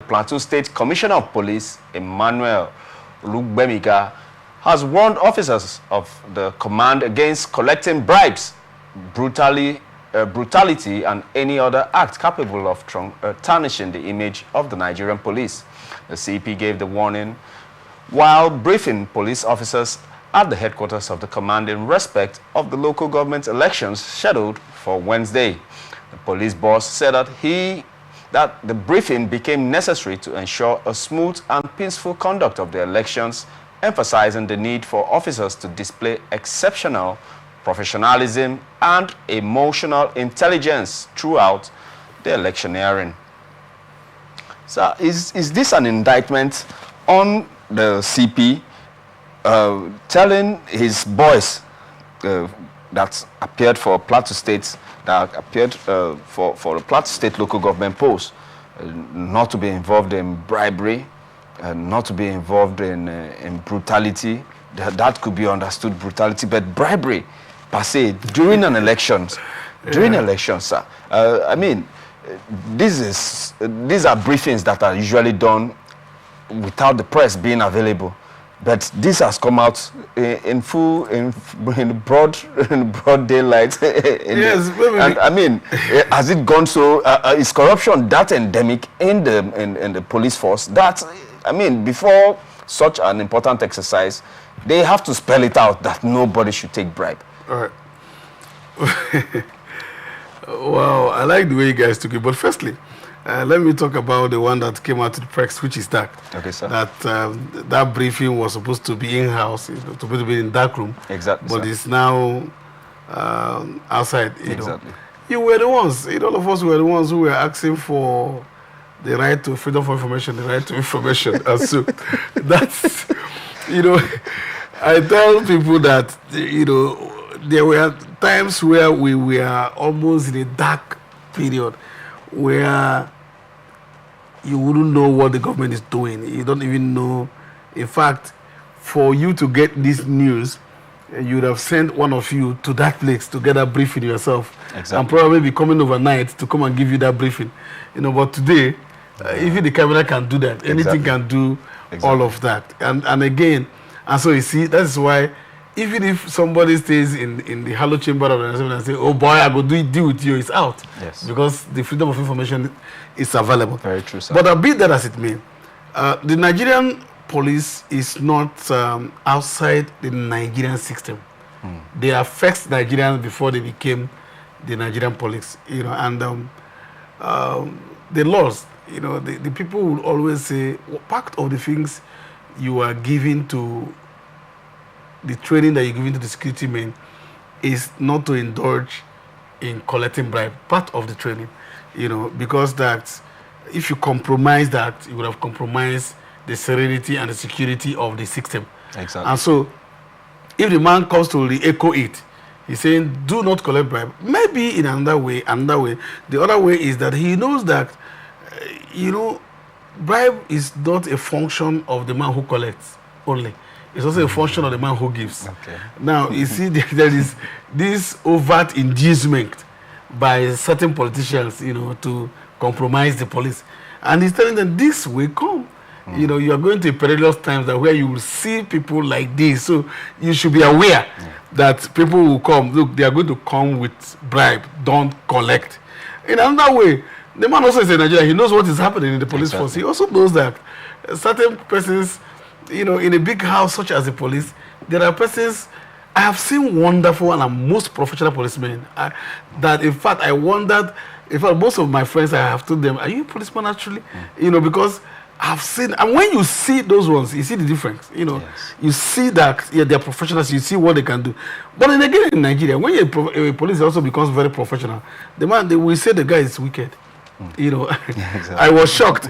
Plateau State Commissioner of Police, Emmanuel Olugbemiga, has warned officers of the command against collecting bribes, brutality, and any other act capable of tarnishing the image of the Nigerian police. The CP gave the warning while briefing police officers at the headquarters of the command in respect of the local government elections scheduled for Wednesday. The police boss said that the briefing became necessary to ensure a smooth and peaceful conduct of the elections, emphasizing the need for officers to display exceptional professionalism and emotional intelligence throughout the electioneering. So is this an indictment on the CP telling his boys that appeared for Plateau State, that appeared for the Plateau State local government post, not to be involved in bribery, not to be involved in brutality? That could be understood brutality, but bribery per se during an elections, sir. I mean, these are briefings that are usually done without the press being available, but this has come out in broad daylight. Yes, and I mean, has it gone so? Is corruption that endemic in the police force that, I mean, before such an important exercise, they have to spell it out that nobody should take bribe? All right. Wow, I like the way you guys took it. But firstly, let me talk about the one that came out to the press, which is that. Okay, sir. That briefing was supposed to be in-house, supposed to be in dark room. Exactly. But sir. it's now outside. Exactly. You were the ones. All of us were the ones who were asking for the right to freedom of information, the right to information. And so that's, I tell people that, there were times where we were almost in a dark period where you wouldn't know what the government is doing. You don't even know. In fact, for you to get this news, you would have sent one of you to that place to get that briefing yourself. Exactly. And probably be coming overnight to come and give you that briefing. But today, even the camera can do that. Anything can do all of that. And again, and so you see, that's why even if somebody stays in the hollow chamber of the assembly and say, oh boy, I go deal with you, it's out. Yes. Because the freedom of information is available. Very true, sir. But be that as it may, the Nigerian police is not outside the Nigerian system. They are first Nigerians before they became the Nigerian police. And the laws, the people will always say, part of the things you are giving to the training that you're giving to the security men is not to indulge in collecting bribe. Part of the training, because that if you compromise that, you would have compromised the serenity and the security of the system. Exactly. And so, if the man comes to re-echo it, he's saying, do not collect bribe. Maybe in another way. The other way is that he knows that, bribe is not a function of the man who collects only. It's also a function of the man who gives. Okay. Now, you see, there is this overt inducement by certain politicians, to compromise the police. And he's telling them, this will come. You are going to perilous times where you will see people like this. So you should be aware that people will come. Look, they are going to come with bribe. Don't collect. In another way, the man also is in Nigeria. He knows what is happening in the police force. He also knows that certain persons, in a big house such as the police, there are persons. I have seen wonderful and most professional policemen that, in fact, I wondered. In fact, most of my friends, I have told them, are you a policeman actually? Because I've seen, and when you see those ones, you see the difference. Yes. You see that they're professionals. You see what they can do. But then again, in Nigeria, when a police also becomes very professional, the man, they will say the guy is wicked. Exactly. I was shocked.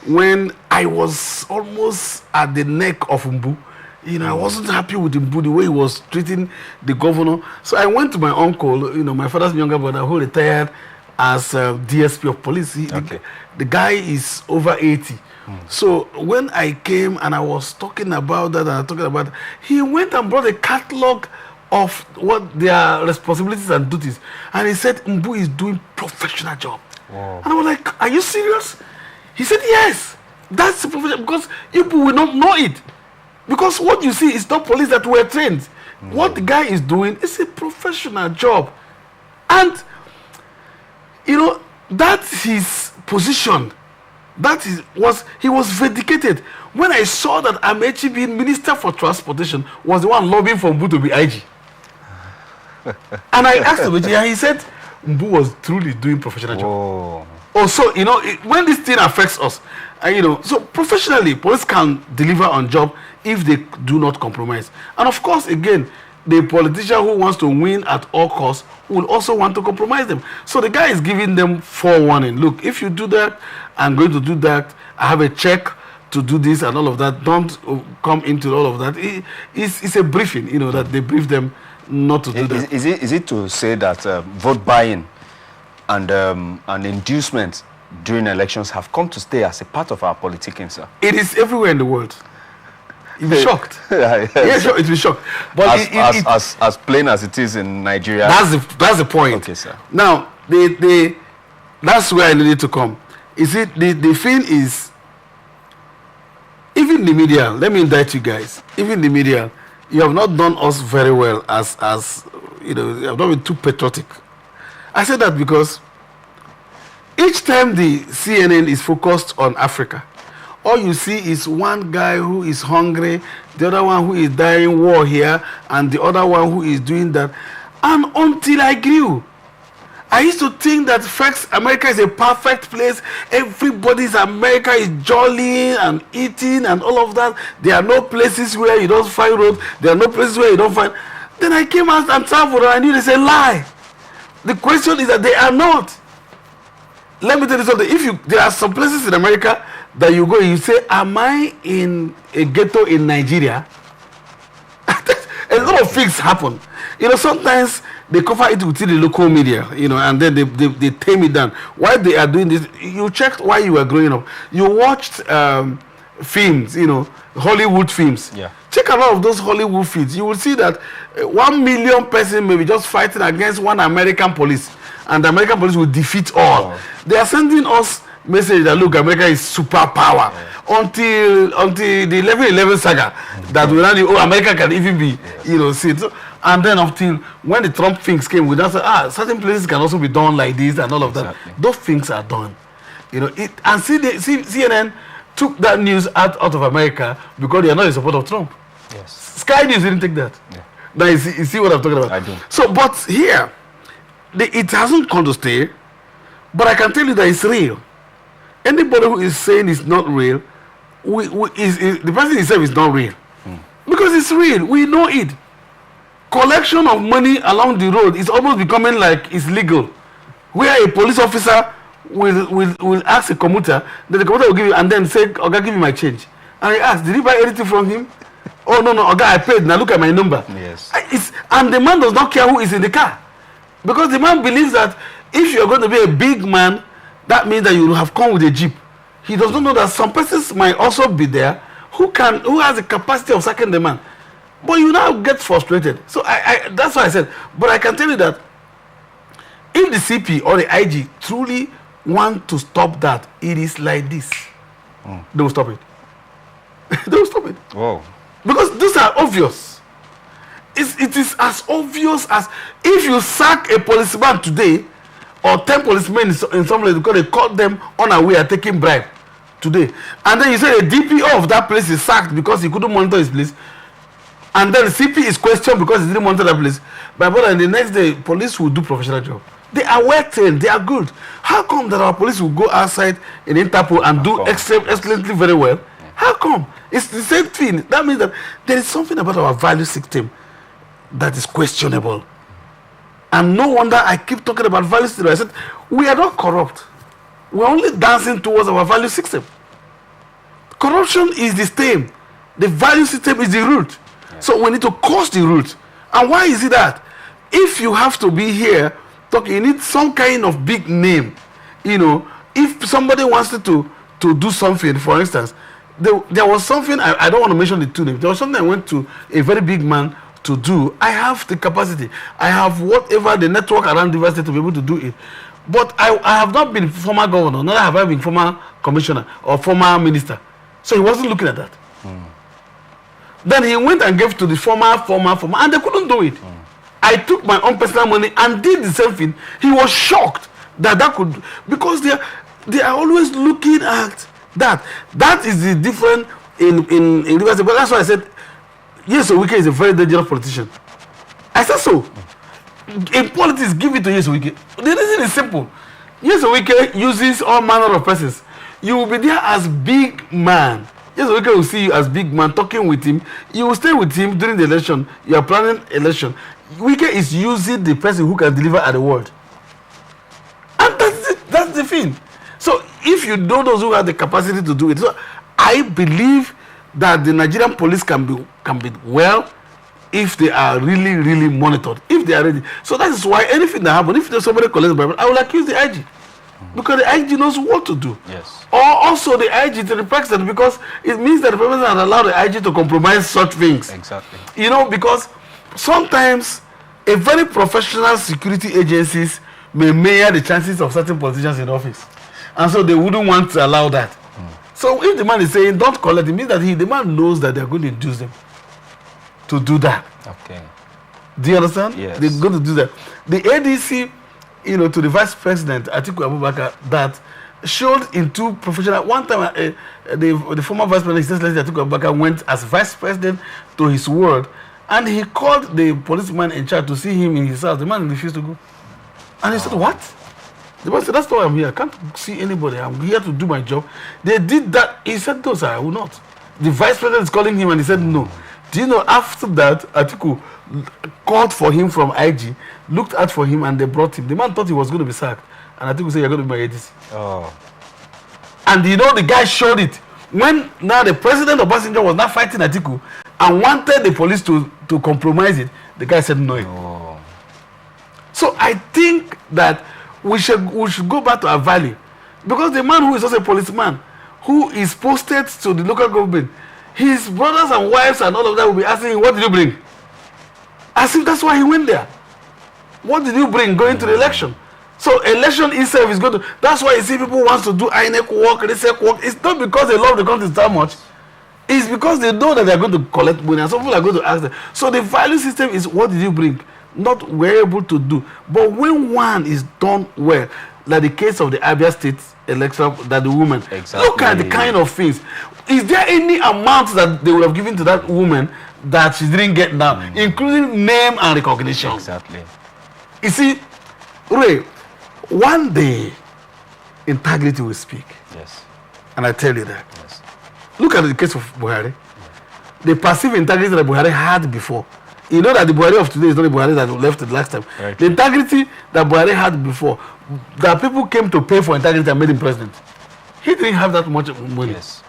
When I was almost at the neck of Mbu. I wasn't happy with Mbu, the way he was treating the governor. So I went to my uncle, my father's younger brother, who retired as DSP of police. The guy is over 80. So when I came and I was talking about that, he went and brought a catalog of what their responsibilities and duties. And he said, Mbu is doing professional job. Wow. And I was like, are you serious? He said, yes, that's the profession, because people will not know it. Because what you see is not police that were trained. What the guy is doing is a professional job. And, you know, that's his position. He was vindicated. When I saw that Amechi being Minister for Transportation was the one lobbying for Mbu to be IG. And I asked Amechi, and he said Mbu was truly doing professional job. Oh, so, you know, when this thing affects us, you know, so professionally, police can deliver on job if they do not compromise. And of course, again, the politician who wants to win at all costs will also want to compromise them. So the guy is giving them forewarning. Look, if you do that, I'm going to do that. I have a check to do this and all of that. Don't come into all of that. It's a briefing, you know, that they brief them not to do that. Is it to say that vote buying and inducement during elections have come to stay as a part of our politicking, sir? It is everywhere in the world. You'll be shocked. Yeah, sure, it'll be shocked. But as plain as it is in Nigeria. That's the point. Okay, sir. Now, that's where I needed to come. You see, the thing is, even the media, let me indict you guys, even the media, you have not done us very well as you know, you have not been too patriotic. I say that because each time the CNN is focused on Africa, all you see is one guy who is hungry, the other one who is dying war here, and the other one who is doing that. And until I grew, I used to think that first America is a perfect place. Everybody's America is jolly and eating and all of that. There are no places where you don't find road. There are no places where you don't find. Then I came out and traveled and I knew it's a lie. The question is that they are not. Let me tell you something. There are some places in America that you go and you say, am I in a ghetto in Nigeria? A lot of things happen. You know, sometimes they cover it within the local media, you know, and then they tame it down. Why they are doing this, you checked while you were growing up. You watched films, you know, Hollywood films. Yeah. Check a lot of those Hollywood films. You will see that 1 million person may be just fighting against one American police, and the American police will defeat all. Oh. They are sending us message that, look, America is superpower. Yeah. Until the 11/11 saga, that we ran, America can even be, you know, seen. So, and then until when the Trump things came, we just said, certain places can also be done like this and all of that. Those things are done, you know. And CNN took that news out of America because they are not in support of Trump. Yes. Sky News didn't take that. Yeah. Now you see what I'm talking about. I do. So, but here, it hasn't come to stay. But I can tell you that it's real. Anybody who is saying it's not real, the person himself is not real. Because it's real. We know it. Collection of money along the road is almost becoming like it's legal. Where a police officer will ask a commuter, then the commuter will give you, and then say, Oga, give me my change. And he asks, did you buy anything from him? Oh, no, Oga, I paid. Now look at my number. Yes. And the man does not care who is in the car. Because the man believes that if you're going to be a big man, that means that you have come with a jeep. He does not know that some persons might also be there who has the capacity of sacking the man. But you now get frustrated. So that's why I said, but I can tell you that if the CP or the IG truly want to stop that, it is like this. They will stop it. They will stop it. Whoa. Because these are obvious. It is as obvious as if you sack a policeman today, or 10 policemen in some place because they caught them unaware taking bribe today. And then you say the DPO of that place is sacked because he couldn't monitor his place. And then the CP is questioned because he didn't monitor that place. But the next day, police will do professional job. They are well trained. They are good. How come that our police will go outside in Interpol and do excellently very well? How come? It's the same thing. That means that there is something about our value system that is questionable. And no wonder I keep talking about value system. I said, we are not corrupt. We're only dancing towards our value system. Corruption is the stem. The value system is the root. Yeah. So we need to cause the root. And why is it that? If you have to be here talking, you need some kind of big name. You know, if somebody wants to do something, for instance, there was something, I don't want to mention the two names. There was something I went to a very big man to do. I have the capacity. I have whatever the network around the university to be able to do it. But I have not been former governor, neither have I been former commissioner or former minister. So he wasn't looking at that. Then he went and gave to the former, and they couldn't do it. I took my own personal money and did the same thing. He was shocked that could, because they are always looking at that. That is the difference in Rivers. But that's why I said, yes, Wike is a very dangerous politician. I said so. In politics, give it to Yes Wike. The reason is simple. Yes Wike uses all manner of persons. You will be there as big man. Yes Wike will see you as big man, talking with him. You will stay with him during the election. You are planning election. Wike is using the person who can deliver at the world. And that's the thing. So if you know those who have the capacity to do it, so I believe that the Nigerian police can be well if they are really, really monitored, if they are ready. So that is why anything that happens, if there's somebody collects bribery, I will accuse the IG. Because the IG knows what to do. Yes. Or also the IG to the president, because it means that the president has allowed the IG to compromise such things. Exactly. You know, because sometimes a very professional security agencies may mayor the chances of certain politicians in office. And so they wouldn't want to allow that. So if the man is saying don't collect, it means that the man knows that they're going to induce them to do that. Okay. Do you understand? Yes. They're going to do that. The ADC, you know, to the vice president, Atiku Abubakar, that showed into professional. One time, the former vice president, Atiku Abubakar, went as vice president to his ward, and he called the policeman in charge to see him in his house. The man refused to go. And he said, what? The man said, that's why I'm here. I can't see anybody. I'm here to do my job. They did that. He said, no, sir, I will not. The vice president is calling him, and he said, no. Do you know, after that, Atiku called for him from IG, looked out for him, and they brought him. The man thought he was going to be sacked. And Atiku said, you're going to be my ADC. Oh. And you know, the guy showed it. When now the president of Obasanjo was not fighting Atiku and wanted the police to compromise it, the guy said no. Oh. So I think that we should go back to our value. Because the man who is also a policeman, who is posted to the local government, his brothers and wives and all of that will be asking him, what did you bring? As if that's why he went there. What did you bring going to the election? So election itself is going to, that's why you see people want to do INEC work, RISEC work. It's not because they love the country that much. It's because they know that they're going to collect money and some people are going to ask them. So the value system is what did you bring? Not we're able to do. But when one is done well, like the case of the Abia State election, that the woman, exactly. Look at the kind of things. Is there any amount that they would have given to that woman that she didn't get now, including name and recognition? Exactly. You see, Ray, one day integrity will speak. Yes. And I tell you that. Yes. Look at the case of Buhari. The passive integrity that Buhari had before. You know that the Buhari of today is not the Buhari that left the last time. Right. The integrity that Buhari had before, that people came to pay for integrity and made him president. He didn't have that much money. Yes.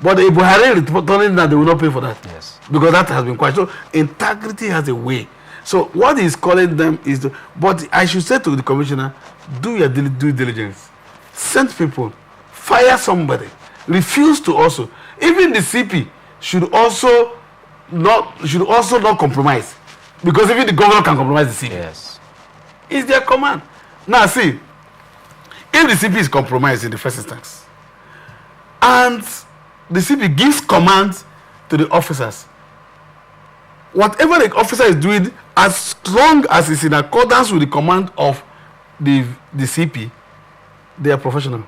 But the Buhari returning that they will not pay for that. Yes. Because that has been quite. So integrity has a way. So what he's calling them is to, but I should say to the commissioner, do your due diligence. Send people, fire somebody, refuse to also. Even the CP should also not compromise. Because even the governor can compromise the CP. Yes. It's their command. Now see, if the CP is compromised in the first instance, and the CP gives commands to the officers, whatever the officer is doing, as long as it's in accordance with the command of the CP, they are professional.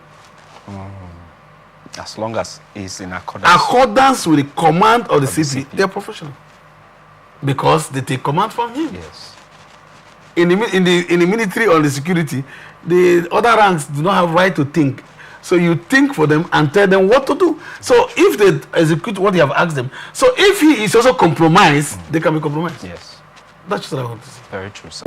As long as it's in accordance with the command of the CP, they are professional. Because they take command from him. Yes. In the military or the security, the other ranks do not have right to think. So you think for them and tell them what to do. So if they execute what you have asked them, so if he is also compromised, they can be compromised. Yes. That's what I want to say. Very true, sir.